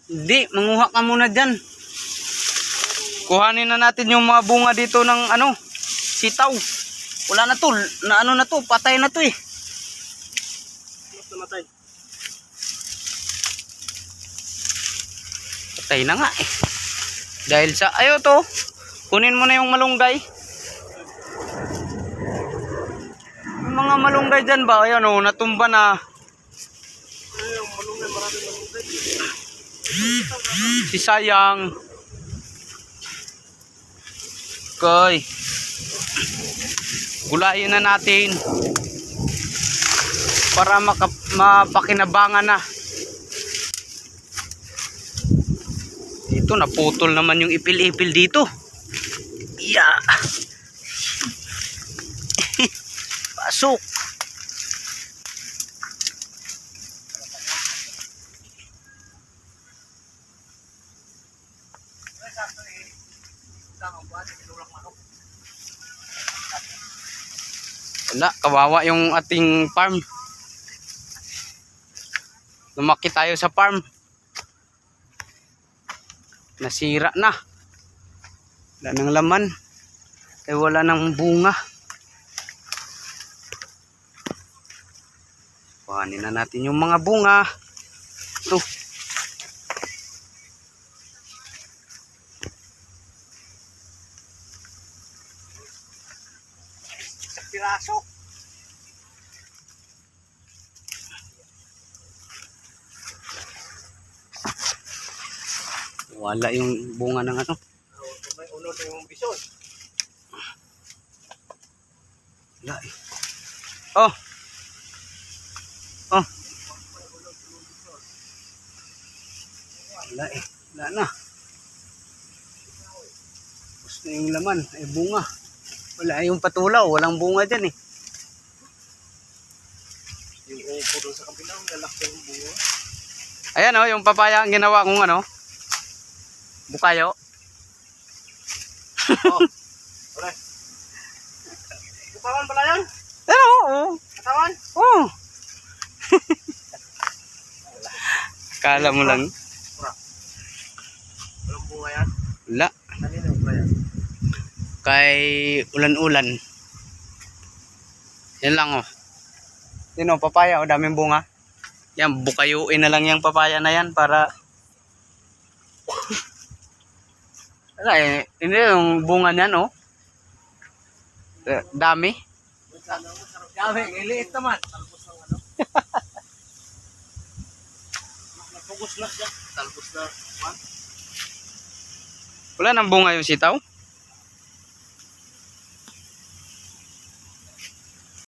Hindi, manguha ka muna dyan. Kuhanin na natin yung mga bunga dito ng ano, sitaw. Wala na to, na ano na to, patay na to eh. Namatay. Patay na nga eh. Dahil sa, ayo to, kunin mo na yung malunggay. Yung mga malunggay dyan ba, ayan o, natumba na. Ayun, malunggay, maraming malunggay. Si sayang. Okay. Gulayin na natin. Para mapakinabangan na. Ito, naputol naman yung ipil-ipil dito. Yeah. Pasok. Wala, kawawa yung ating farm. Lumaki tayo sa farm. Nasira na. Wala nang laman. Eh wala nang bunga. Kuhanin na natin yung mga bunga. Ito. Isang piraso. Wala yung bunga ng ano. May unod na yung bison. Wala eh. Oh. Oh. Wala eh. Wala na. Gusto yung laman. Ay bunga. Wala yung patulaw. Walang bunga dyan eh. Yung upo doon sa kabilang, lalaki yung bunga. Ayan oh, yung papaya ang ginawa kong ano. Bukayo. Oh. Alright. Katawan pala yan? Pero oo. Katawan? Oo. Kala mo lang. Walang bunga yan? Wala. Kanina yung bunga yan? Kay ulan-ulan. Yan lang oh. Yun oh, papaya oh, daming bunga. Yan, bukayuin na lang yung papaya na yan para wala eh, hindi yung bunga niyan oh. Dami. Dami, iliit naman. Talpos ng ano? Napugos na siya. Talpos na. Wala nang bunga yung sitaw.